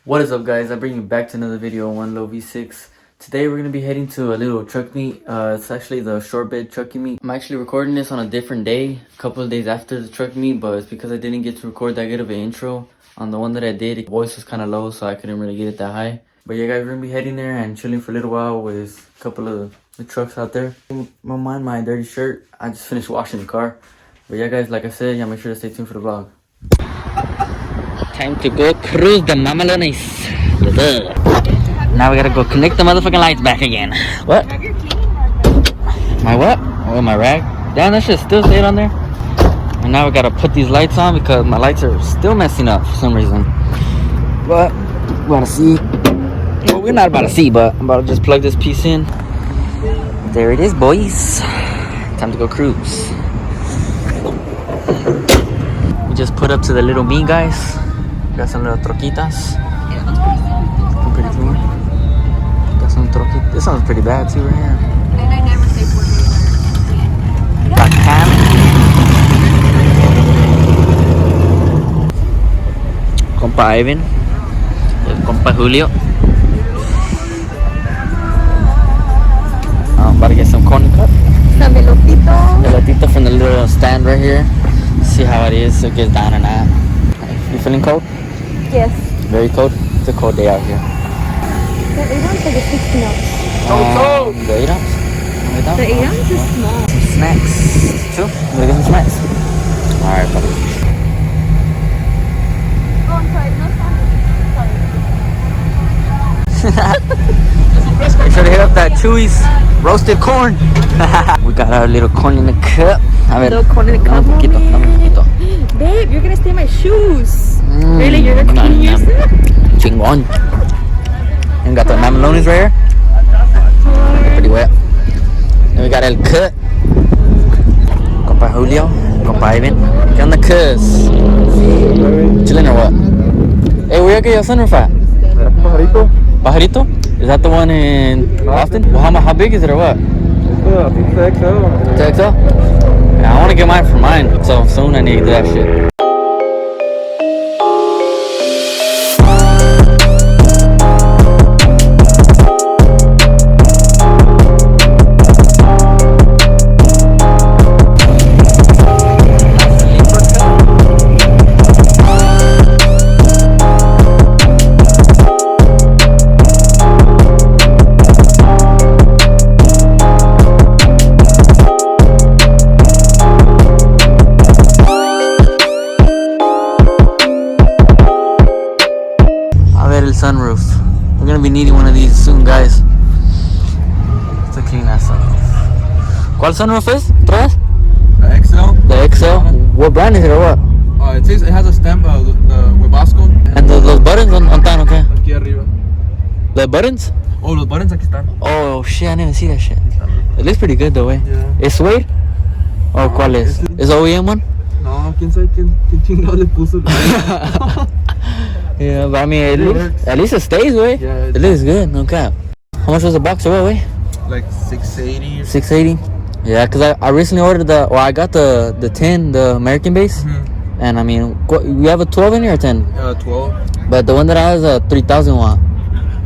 What is up, guys? I bring you back to another video on One Low V6. Today we're going to be heading to a little truck meet. It's actually the short bed trucking meet. I'm actually recording this on a different day, a couple of days after the truck meet, but it's because I didn't get to record that good of an intro. On the one that I did, the voice was kind of low, so I couldn't really get it that high. But yeah, guys, we're going to be heading there and chilling for a little while with a couple of the trucks out there. Don't mind my dirty shirt. I just finished washing the car. But yeah, guys, like I said, yeah, make sure to stay tuned for the vlog. Time to go cruise the Mamalones. Now we gotta go connect the motherfucking lights back again. What? My what? Oh, my rag. Damn, that shit still stayed on there. And now we gotta put these lights on because my lights are still messing up for some reason. But we're about to see. Well, we're not about to see, but I'm about to just plug this piece in. There it is, boys. Time to go cruise. We just put up to the little meet, guys. Got some little troquitas. Looking pretty cool. Got some troquitas. This one's pretty bad too, right here. And I never say Puerto Got Cam. Compa Ivan. El compa Julio. I'm about to get some corn cut. Some elotito. Elotito from the little stand right here. See how it is. So it gets down or not. You feeling cold? Yes. Very cold? It's a cold day out here. The 8 ounce or the 16 ounce? The 8 ounce? The 8 ounce is small. Some snacks. True? I'm gonna get some snacks. Alright, buddy. Oh, I'm sorry. No sandwich. Make sure to hit up that Chewy's roasted corn. We got our little corn in the cup. A ver. Little corn in the cup. Dame un poquito, dame un poquito. Babe, you're gonna stain my shoes. Really? You're gonna clean yourself? Chingón. And got the mamalones right here. Pretty wet. Then we got el cut. Compa Julio. Compa Ivan. ¿Qué onda, cuz? Chilling or what? Hey, where you get your sunroof at? Pajarito. Pajarito? Is that the one in Austin? Well, how big is it or what? I think it's XL. The XL? Yeah, I want to get mine for mine, so soon I need to do that shit. Sunroof. We're gonna be needing one of these soon, guys. To clean that sunroof. ¿Cuál sunroof is? ¿Tres? The XL. The XL? What brand is it or what? It says it has a stamp of the Webasco. And those buttons on tan, okay? Aquí arriba. The buttons? Oh, los buttons aquí están. Oh shit, I didn't even see that shit. It looks pretty good though, eh? Yeah. ¿Es suede? ¿O cuál es? ¿Es OEM one? No, quién sabe quién chingado le puso. Yeah, but I mean, at least it stays, way. Yeah, it looks good, no cap. How much was the box or what, way? Like 680. 680? Yeah, because I recently ordered I got the 10, the American base. Mm-hmm. And I mean, you have a 12 in here or 10? 12. But the one that I have is a 3000 watt.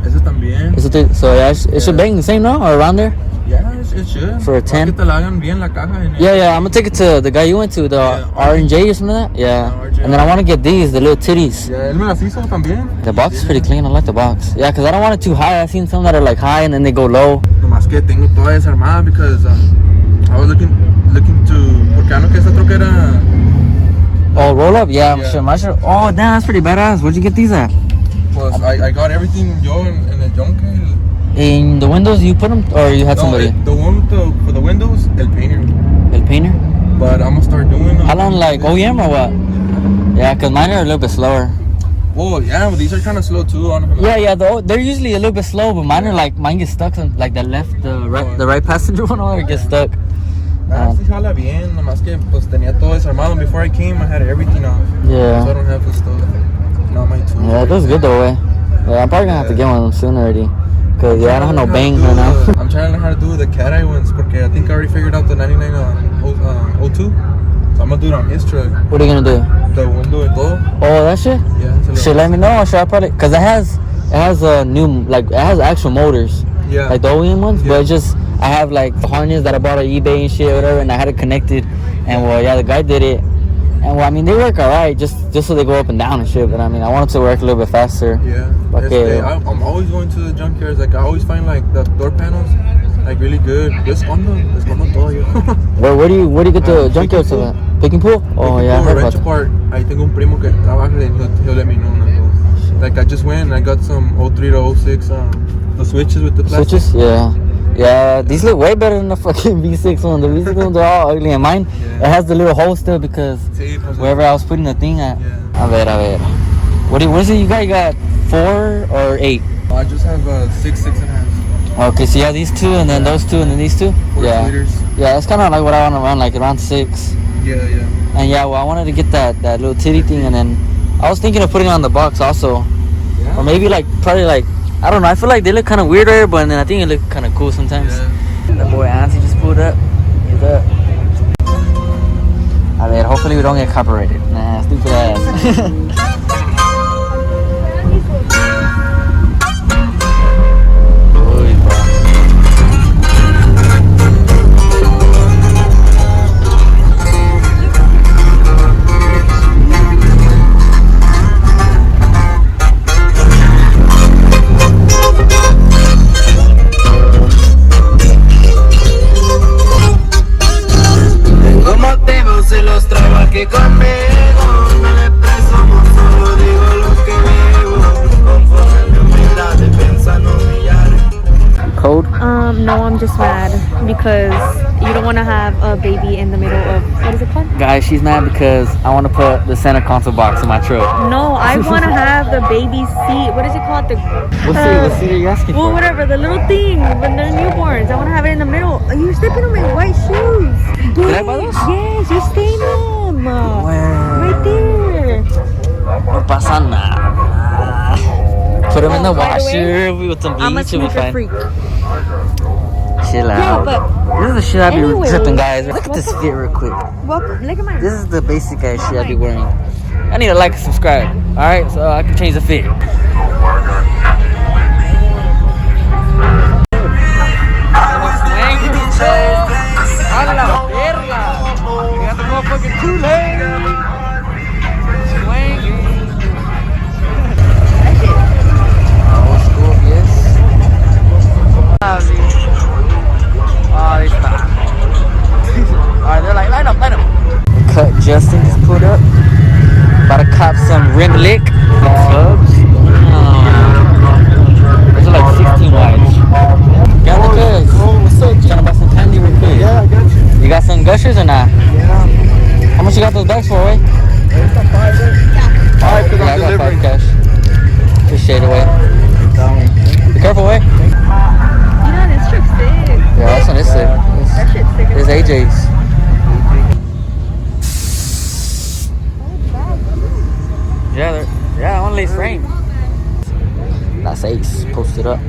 Ese también. So yeah, it should bang the same, no? Or around there? Yeah, it should. For a 10? Que te la hagan bien la caja. Yeah, I'm gonna take it to the guy you went to, the R&J or something like that. Yeah. RJ. And then I want to get these, the little titties. Yeah, él me las hizo también. The box is pretty clean. I like the box. Yeah, because I don't want it too high. I've seen some that are like high and then they go low. Nomás que tengo toda desarmada because I was looking to... Porque I know que esa troca era... Oh, roll up? Yeah, Yeah. I'm sure. Oh, damn, that's pretty badass. Where'd you get these at? Pues I got everything yo en el junkie. In the windows, you put them, or you had somebody? The one for the windows, el painter. El painter? But I'm gonna start doing How long, like OEM or what? Yeah, because mine are a little bit slower. Oh yeah, but these are kind of slow too. Yeah, they're usually a little bit slow, but mine gets stuck on like the right passenger one over gets stuck. Sí jala bien, nomás que pues tenía todo desarmado. Before I came, I had everything off. Yeah. So I don't have this stuff. Not my tools. Yeah, that's good though, way. Yeah, I'm probably gonna have to get one soon already. Cause yeah, I don't have no bang right now. I'm trying to learn how to do the cat eye ones porque I think I already figured out the 99 02. So I'm gonna do it on his truck. What are you gonna do? the window and todo. Oh, that shit? Yeah. se le Should va. let me know, or should I probably? Cause it has a new, like, it has actual motors, Yeah. like the OEM ones. Yeah. But it's just I have like the harness that I bought on eBay and shit, whatever, and I had it connected. And well, yeah, the guy did it. And well, I mean, they work alright, just so they go up and down and shit. But I mean, I want it to work a little bit faster. Yeah. Okay. I'm always going to the junkyards. Like I always find like the door panels like really good. Descondo todo yo. Where do you get the junkyard Picking to that? Picking pool? Oh yeah, I heard about Rancho that. Park. I tengo un primo que trabaja and he'll let me know. Like I just went and I got some 03 to 06 the switches with the plastic. Switches? Yeah. Yeah, these look way better than the fucking V6 one. The V6 ones are all ugly, and mine, Yeah. it has the little hole still because Sí, pues, wherever I was putting the thing at. Yeah. A ver. What is it you got? You got 4 or 8? I just have 6 and a half. Okay, so you have these 2, and then those 2, and then these 2? 4 Yeah. liters. Yeah, that's kind of like what I want to run, like around 6. Yeah. And yeah, well, I wanted to get that little titty thing, and then I was thinking of putting it on the box also. Yeah. Or maybe probably I don't know, I feel like they look kind of weirder, but then I think it look kind of cool sometimes. Yeah. The boy Auntie just pulled up. He's up. A ver, hopefully we don't get copyrighted. Nah, stupid ass. Uy, bro. Tengo motivos y los traigo aquí conmigo. No le presumo, solo digo lo que vivo. Conforme mi humildad y piensa no humillar. Code? No, I'm just mad because you don't want to have a baby in the middle of, what is it called? Guys, she's mad because I want to put the center console box in my truck. No, I want to have the baby seat. What is it called? What seat are you asking Well, for? whatever, the little thing when they're newborns. I want to have it in the middle. You're stepping on my white shoes. Did I buy those? Yes, you're staying them. Right there. No pasa nada. Put them in the By the way, washer with some I'm a bleach, it'll be sneaker fine. freak. Chill Yeah, out. but This is the shit I be Anyways, tripping, guys. Look at what this the- fit real quick. Welcome. Look at mine. This is the basic ass shit I be wearing. I need to like and subscribe. Alright, so I can change the fit. A la verga. We got the motherfucking Kool-Aid. Swinging. Old school, yes. Ahí está. Alright, they're like, line up. Cut Justin just pulled up. About to cop some rim lick. Clubs. Those are like 16 wides. Got the cuz. What's up? Trying to buy some candy real quick. Yeah, I got you. You got some gushers or not? Yeah. How much you got those bags for, right? Alright, because Yeah, I I'm got 5 delivering. cash. Appreciate it, way. Be careful, way. You know, this trip's sick. Yeah, that's on this sick. That shit's sick. There's AJ's. Yeah, only frame. That's Ace. Posted up.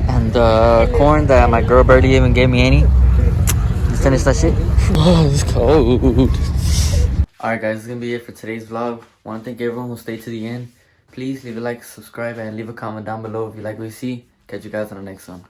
And the corn that my girl barely even gave me any. You finished that shit? Oh, it's cold. Alright guys, this is gonna be it for today's vlog. Want to thank everyone who stayed to the end. Please leave a like, subscribe, and leave a comment down below if you like what you see. Catch you guys on the next one.